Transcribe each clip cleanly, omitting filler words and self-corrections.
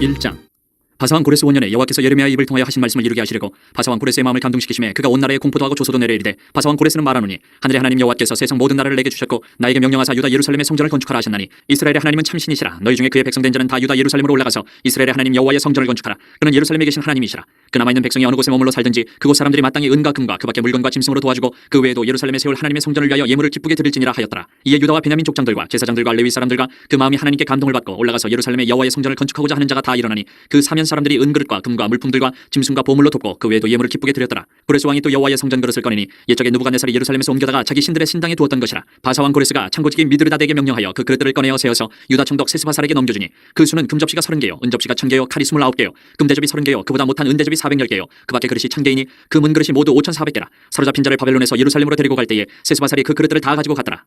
1장. 바사왕 고레스 원년에 여호와께서 예레미야의 입을 통하여 하신 말씀을 이루게 하시려고 바사왕 고레스의 마음을 감동시키심에 그가 온 나라에 공포도 하고 조소도 내려 이르되 바사왕 고레스는 말하노니 하늘의 하나님 여호와께서 세상 모든 나라를 내게 주셨고 나에게 명령하사 유다 예루살렘의 성전을 건축하라 하셨나니 이스라엘의 하나님은 참신이시라. 너희 중에 그의 백성된 자는 다 유다 예루살렘으로 올라가서 이스라엘의 하나님 여호와의 성전을 건축하라. 그는 예루살렘에 계신 하나님이시라. 그 남아있는 백성이 어느 곳에 머물러 살든지 그곳 사람들이 마땅히 은과 금과 그 밖에 물건과 짐승으로 도와주고 그 외에도 예루살렘에 세울 하나님의 성전을 위하여 예물을 기쁘게 드릴지니라 하였더라. 이에 유다와 베냐민 족장들과 제사장들과 레위 사람들과 그 마음이 하나님께 감동을 받고 올라가서 예루살렘의 여호와의 성전을 건축하고자 하는 자가 다 일어나니 그 사면 사람들이 은그릇과 금과 물품들과 짐승과 보물로 돕고 그 외에도 예물을 기쁘게 드렸더라. 고레스 왕이 또 여호와의 성전 그릇을 꺼내니 옛적에 느부갓네살이 예루살렘에서 옮겨다가 자기 신들의 신당에 두었던 것이라. 바사왕 고레스가 창고지기 미드르다데게 명령하여 그 그릇들을 꺼내어 세어서 유다 총독 세스바살에게 넘겨주니 그 수는 금접시가 30개요 은접시가 1000개요 칼이 29개요 금대접이 30개요 그보다 못한 은대접이 410개요 그 밖에 그릇이 1000개이니 그 문그릇이 모두 5400개라. 사로잡힌 자를 바벨론에서 예루살렘으로 데리고 갈 때에 세스바살이 그 그릇들을 다 가지고 갔더라.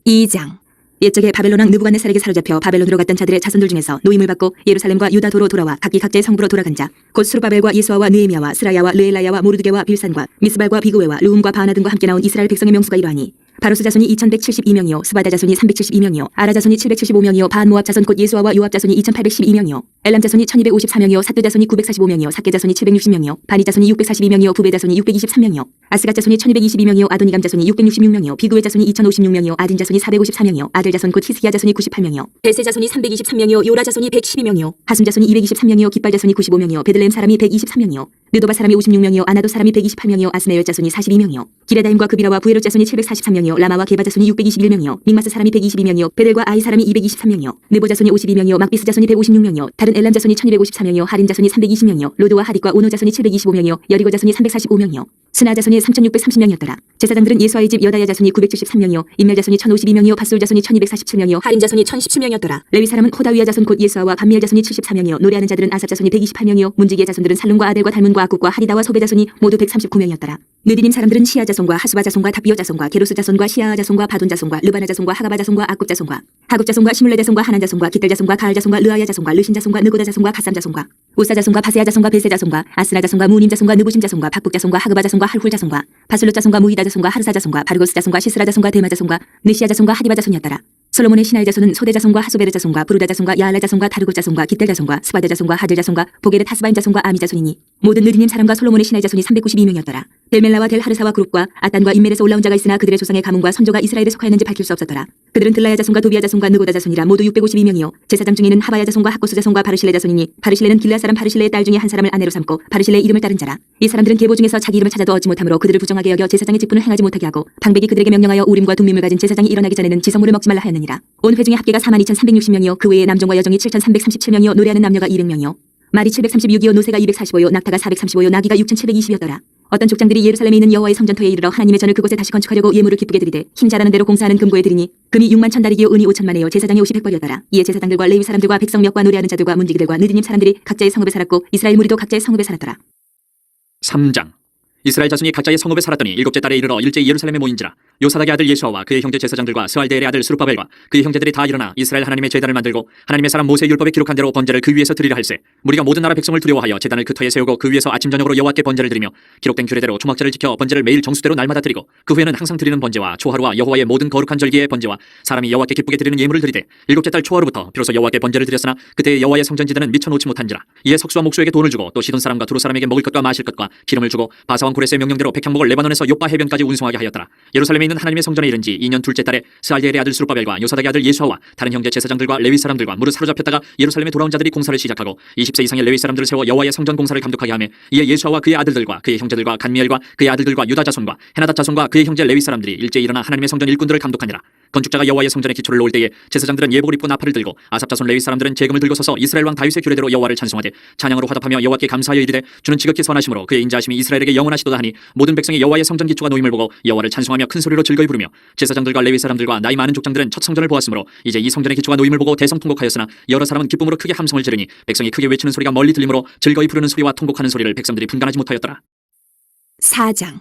2장. 옛적에 바벨론 왕 느부갓네살에게 사로잡혀 바벨론으로 갔던 자들의 자손들 중에서 노임을 받고 예루살렘과 유다도로 돌아와 각기 각자의 성부로 돌아간 자 곧 스룹바벨과 예수아와 느헤미야와 스라야와 르엘라야와 모르드게와 빌산과 미스발과 비그웨와 르움과 바나 등과 함께 나온 이스라엘 백성의 명수가 이러하니 바로스 자손이 2172명이요 스바다 자손이 372명이요 아라 자손이 775명이요 반 모압 자손 곧 예수아와 요압 자손이 2812명이요 엘람 자손이 1254명이요 사뜨 자손이 945명이요 사케 자손이 760명이요 바니 자손이 642명이요 부베 자손이 623명이요 아스갓 자손이 1222명이요 아도니감 자손이 666명이요 비그웨 자손이 2056명이요 아딘 자손이 454명이요 아들 자손 곧 히스기야 자손이 98명이요 베세 자손이 323명이요 요라 자손이 112명이요 하순 자손이 223명이요 깃발 자손이 95명이요 베들레헴 사람이 123명이요 느도바 사람이 56명이요 아나도 사람이 128명이요 아스메열 자손이 42명이요 기레다임과 그비라와 부에롯 자손이 743명이요 라마와 게바 자손이 621명이요 믹마스 사람이 122명이요 베델과 아이 사람이 223명이요 느보 자손이 52명이요 막비스 자손이 156명이요 다른 엘람 자손이 1254명이요 하린 자손이 320명이요 로드와 하딕과 오노 자손이 725명이요 여리고 자손이 345명이요 스나 자손이 3630명이었더라. 제사장들은 예수아의 집 여다야 자손이 973명이요 임멜 자손이 1052명이요 밧술 자손이 1247명이요 하린 자손이 1017명이었더라. 레위 사람은 호다위야 자손 곧 예수아와 감미엘 자손이 74명이요 노래하는 자들은 아삽 자손이 128명이요 문지기의 자손들은 살룸과 아델과 달문과 아굽과 하리다와 소베 자손이 모두 139명이었더라. 느디님 사람들은 시아 자손과 하수바 자손과 다비오 자손과 게로스 자손과 시아아 자손과 바돈 자손과 르바나 자손과 하가바 자손과 아굽 자손과 하굽 자손과 시물레 자손과 하난 자손과 기들 자손과 가알 자손과 르아야 자손과 르신 자손과 느고다 자손과 가삼 자손과 우사 자손과 바세야 자손과 베세 자손과 아스나 자손과 무님 자손과 느부심 자손과 박국 자손과 하그바 자손과 할훌 자손과 바슬롯 자손과 무히다 자손과 하르사 자손과 바르고스 자손과 시스라 자손과 데마 자손과 느시아 자손과 하디바 자손이었더라. 솔로몬의 신하의 자손은 소대 자손과 하소베르 자손과 부르다 자손과 야알라 자손과 다르고 자손과 깃델 자손과 스바데 자손과 하들 자손과 보게르 타스바임 자손과 아미 자손이니 모든 느디님 사람과 솔로몬의 신하의 자손이 392명이었더라. 델멜라와 델 하르사와 그룹과 아단과 인멜에서 올라온 자가 있으나 그들의 조상의 가문과 선조가 이스라엘에 속하였는지 밝힐 수 없었더라. 그들은 들라야 자손과 도비아 자손과 느고다 자손이라 모두 652명이요 제사장 중에는 하바야 자손과 하코스 자손과 바르실레 자손이니 바르실레는 길라 사람 바르실레의 딸 중에 한 사람을 아내로 삼고 바르실레의 이름을 따른 자라. 이 사람들은 계보 중에서 자기 이름을 찾아도 얻지 못하므로 그들을 부정하게 여겨 제사장의 직분을 행하지 못하게 하고 방백이 그들에게 명령하여 우림과 둠밈을 가진 제사장이 일어나기 전에는 지성물을 먹지 말라 하였느니라. 온 회 중에 합계가 42,360명이요 그 외에 남종과 여종이 7,337명이요 노래하는 남녀가 200명이요 말이 736이요 노새가 245요 낙타가 435요 나귀가 6,720이었더라. 어떤 족장들이 예루살렘에 있는 여호와의 성전터에 이르러 하나님의 전을 그곳에 다시 건축하려고 예물을 기쁘게 드리되 힘 잘하는 대로 공사하는 금고에 드리니 금이 6만 1000다리기요 은이 5천만에요 제사장이 50 백벌이었더라. 이에 제사장들과 레위 사람들과 백성 몇과 노래하는 자들과 문지기들과 느디님 사람들이 각자의 성읍에 살았고 이스라엘 무리도 각자의 성읍에 살았더라. 3장. 이스라엘 자손이 각자의 성읍에 살았더니 일곱째 달에 이르러 일제히 예루살렘에 모인지라. 요사닥의 아들 예수아와 그의 형제 제사장들과 스알데엘의 아들 스룹바벨과 그의 형제들이 다 일어나 이스라엘 하나님의 제단을 만들고 하나님의 사람 모세 율법에 기록한 대로 번제를 그 위에서 드리려 할세. 무리가 모든 나라 백성을 두려워하여 제단을 그 터에 세우고 그 위에서 아침 저녁으로 여호와께 번제를 드리며 기록된 규례대로 초막절을 지켜 번제를 매일 정수대로 날마다 드리고 그 후에는 항상 드리는 번제와 초하루와 여호와의 모든 거룩한 절기의 번제와 사람이 여호와께 기쁘게 드리는 예물을 드리되 일곱째 달 초하루부터 비로소 여호와께 번제를 드렸으나 그때 여호와의 성전 지단은 미쳐 놓지 못한지라. 이에 석수와 목수에게 돈을 주고 또 시돈 사람과 두로 사람에게 먹을 것과 마실 것과 기름을 주고 바사왕 고레스의 명령대로 백향목을 레바논에서 요빠 해변까지 운송하게 하였더라. 예루살렘에 있는 하나님의 성전에 이른지 2년 둘째 달에 스알데엘의 아들 스룹바벨과 요사닥의 아들 예수아와 다른 형제 제사장들과 레위 사람들과 무릇 사로잡혔다가 예루살렘에 돌아온 자들이 공사를 시작하고 20세 이상의 레위 사람들을 세워 여호와의 성전 공사를 감독하게 하며 이에 예수아와 그의 아들들과 그의 형제들과 간미엘과 그의 아들들과 유다 자손과 헤나닷 자손과 그의 형제 레위 사람들이 일제히 일어나 하나님의 성전 일꾼들을 감독하니라. 건축자가 여호와의 성전에 기초를 놓을 때에 제사장들은 예복을 입고 나팔을 들고 아삽 자손 레위 사람들은 재금을 들고 서서 이스라엘 왕 다윗의 규례대로 여호와를 찬송하되 찬양으로 화답하며 여호와께 감사하여 이르되 주는 지극히 선하심으로 그의 인자하심이 이스라엘에게 영원하시도다 하니 모든 백성이 여호와의 성전 기초가 놓임을 보고 여호와를 찬송하며 큰 소리로 즐거이 부르며 제사장들과 레위 사람들과 나이 많은 족장들은 첫 성전을 보았으므로 이제 이 성전의 기초가 놓임을 보고 대성통곡하였으나 여러 사람은 기쁨으로 크게 함성을 지르니 백성이 크게 외치는 소리가 멀리 들리므로 즐거이 부르는 소리와 통곡하는 소리를 백성들이 분간하지 못하였더라. 4장.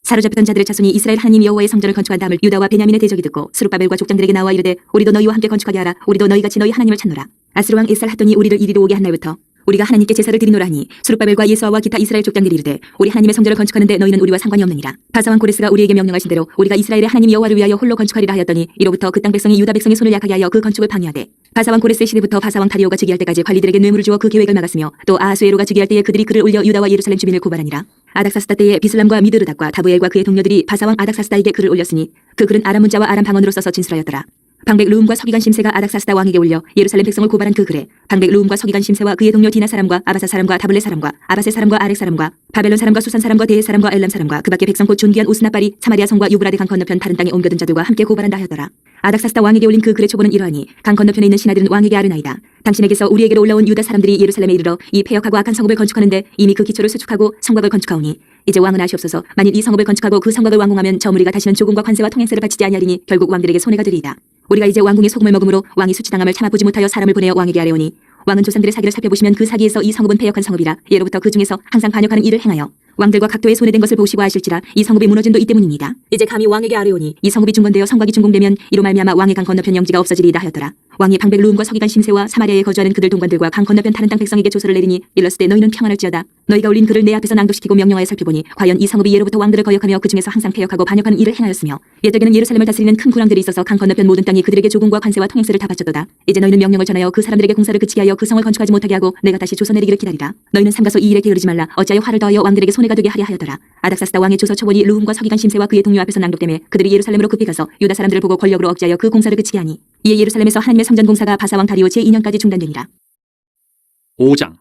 사로잡혔던 자들의 자손이 이스라엘 하나님 여호와의 성전을 건축한 다음을 유다와 베냐민의 대적이 듣고 스룹바벨과 족장들에게 나와 이르되 우리도 너희와 함께 건축하게 하라. 우리도 너희같이 너희 하나님을 찾노라. 아스루 왕 에살 하더니 우리를 이리로 오게 한 날부터 우리가 하나님께 제사를 드리노라 하니 스룹바벨과 예수아와 기타 이스라엘 족장들이 이르되 우리 하나님의 성전을 건축하는데 너희는 우리와 상관이 없느니라. 바사왕 고레스가 우리에게 명령하신 대로 우리가 이스라엘의 하나님 여호와를 위하여 홀로 건축하리라 하였더니 이로부터 그 땅 백성이 유다 백성의 손을 약하게 하여 그 건축을 방해하되 바사왕 고레스의 시대부터 바사왕 다리오가 즉위할 때까지 관리들에게 뇌물을 주어 그 계획을 막았으며 또 아하수에로가 즉위할 때에 그들이 그를 올려 유다와 예루살렘 주민을 고발하니라. 아닥사스다 때에 비슬람과 미드르닥과 다부엘과 그의 동료들이 바사왕 아닥사스다에게 글을 올렸으니 그 글은 아람 문자와 아람 방언으로 써서 진술하였더라. 방백 루움과 서기관 심세가 아닥사스다 왕에게 올려 예루살렘 백성을 고발한 그 글에 방백 루움과 서기관 심세와 그의 동료 디나 사람과 아바사 사람과 다블레 사람과 아바세 사람과 아렉 사람과 바벨론 사람과 수산 사람과 데헤 사람과 엘람 사람과 그 밖에 백성 곧 존귀한 오스나빨이 사마리아 성과 유브라데 강 건너편 다른 땅에 옮겨든 자들과 함께 고발한다 하였더라. 아닥사스다 왕에게 올린 그 글의 초본은 이러하니 강 건너편에 있는 신하들은 왕에게 아르나이다. 당신에게서 우리에게로 올라온 유다 사람들이 예루살렘에 이르러 이 폐역하고 악한 성읍을 건축하는데 이미 그 기초를 수축하고 성곽을 건축하오니 이제 왕은 아시옵소서. 만일 이 성읍을 건축하고 그 성곽을 완공하면 저 무리가 다시는 조공과 관세와 통행세를 바치지 아니하리니 결국 왕들에게 손해가 되리이다. 우리가 이제 왕궁의 소금을 먹음으로 왕이 수치당함을 참아보지 못하여 사람을 보내어 왕에게 아뢰오니 왕은 조상들의 사기를 살펴보시면 그 사기에서 이 성읍은 패역한 성읍이라 예로부터 그 중에서 항상 반역하는 일을 행하여 왕들과 각도에 손해된 것을 보시고 아실지라 이 성읍이 무너진도 이 때문입니다. 이제 감히 왕에게 아뢰오니 이 성읍이 중건되어 성곽이 준공되면 이로 말미암아 왕의 강 건너편 영지가 없어지리이다 하였더라. 왕이 방백 루움과 서기관 심세와 사마리아에 거주하는 그들 동관들과 강 건너편 다른 땅 백성에게 조서를 내리니 일렀을 때 너희는 평안할지어다. 너희가 올린 글을 내 앞에서 낭독시키고 명령하여 살펴보니 과연 이 성읍이 예로부터 왕들을 거역하며 그 중에서 항상 패역하고 반역하는 일을 행하였으며 옛적에는 예루살렘을 다스리는 큰 군왕들이 있어서 강 건너편 모든 땅이 그들에게 조공과 관세와 통행세를 다 바쳤도다. 이제 너희는 명령을 전하여 그 사람들에게 공사를 그치게 하여 그 성을 건축하지 못하게 하고 내가 다시 조서 내리기를 기다리라. 너희는 삼가서 이 일에 게으르지 말라. 어찌하여 화를 더하여 왕들에게 손해가 되게 하려 하였더라. 아닥사스다 왕의 조서 초본이 루움과 서기관 심세와 그의 동료 앞에서 낭독되매 그들이 예루살렘으로 급히 가서 유다 사람들을 보고 권력으로 억제하여 그 공사를 그치게 하니 이에 예루살렘에서 하나님의 성전 공사가 바사왕 다리오 제2년까지 중단되니라. 5장.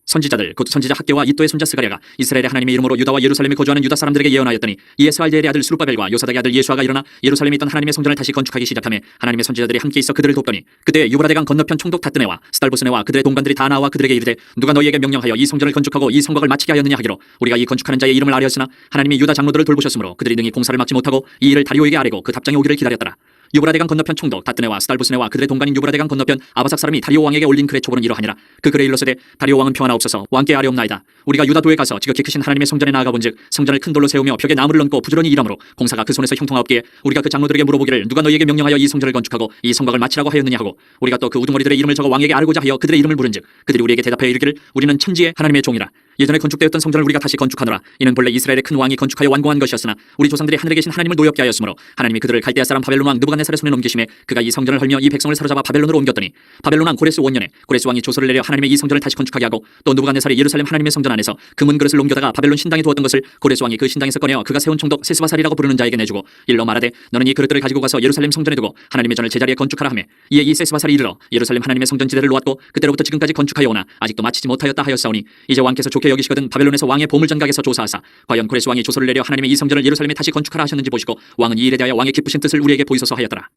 선지자들 곧 선지자 학개와 이또의 손자 스가랴가 이스라엘의 하나님의 이름으로 유다와 예루살렘에 거주하는 유다 사람들에게 예언하였더니 이에 스알데엘의 아들 스룹바벨과 요사닥의 아들 예수아가 일어나 예루살렘에 있던 하나님의 성전을 다시 건축하기 시작하며 하나님의 선지자들이 함께 있어 그들을 돕더니 그때 유브라데강 건너편 총독 다뜨네와 스달보스네와 그들의 동관들이 다 나와 그들에게 이르되 누가 너희에게 명령하여 이 성전을 건축하고 이 성곽을 마치게 하였느냐 하기로 우리가 이 건축하는 자의 이름을 아뢰었으나 하나님이 유다 장로들을 돌보셨으므로 그들이 능히 공사를 막지 못하고 이 일을 다리오에게 아뢰고 그 답장이 오기를 기다렸더라. 유브라데강 건너편 총독 다뜨네와 스달보스네와 그들의 동관인 유브라데강 건너편 아바삭 사람이 다리오 왕에게 올린 글의 초본은 이러하니라. 그 글에 일렀으되 다리오 왕은 평안하옵소서. 왕께 아뢰옵나이다. 우리가 유다도에 가서 지극히 크신 하나님의 성전에 나아가 본즉 성전을 큰 돌로 세우며 벽에 나무를 얹고 부지런히 일하므로 공사가 그 손에서 형통하옵기에 우리가 그 장로들에게 물어보기를 누가 너희에게 명령하여 이 성전을 건축하고 이 성곽을 마치라고 하였느냐 하고 우리가 또 그 우두머리들의 이름을 적어 왕에게 아뢰고자 하여 그들의 이름을 물은즉 그들이 우리에게 대답하여 이르기를 우리는 천지의 하나님의 종이라. 예전에 건축되었던 성전을 우리가 다시 건축하노라. 이는 본래 이스라엘의 큰 왕이 건축하여 완공한 것이었으나 우리 조상들이 하늘에 계신 하나님을 노엽게 하였으므로 하나님이 그들을 갈대아 사람 바벨론 왕 느부갓네살의 손에 넘기심에 그가 이 성전을 헐며 이 백성을 사로잡아 바벨론으로 옮겼더니 바벨론 왕 고레스 원년에 고레스 왕이 조서를 내려 하나님의 이 성전을 다시 건축하게 하고 또 느부갓네살이 예루살렘 하나님의 성전 안에서 금은 그릇을 옮겨다가 바벨론 신당에 두었던 것을 고레스 왕이 그 신당에서 꺼내어 그가 세운 총독 세스바살이라고 부르는 자에게 내주고 일러 말하되 너는 이 그릇들을 가지고 가서 예루살렘 성전에 두고 하나님의 전을 제자리에 건축하라 하며 이에 이 세스바살이 이르러 예루살렘 하나님의 성전 지대를 놓았고 그때로부터 지금까지 건축하여 오나 아직도 마치지 못하였다 하였사오니 이제 왕께서 좋게 여기시거든 바벨론에서 왕의 보물전각에서 조사하사 과연 고레스 왕이 조서를 내려 하나님의 이 성전을 예루살렘에 다시 건축하라 하셨는지 보시고 왕은 이 일에 대하여 왕의 기쁘신 뜻을 우리에게 보이소서 하였더라.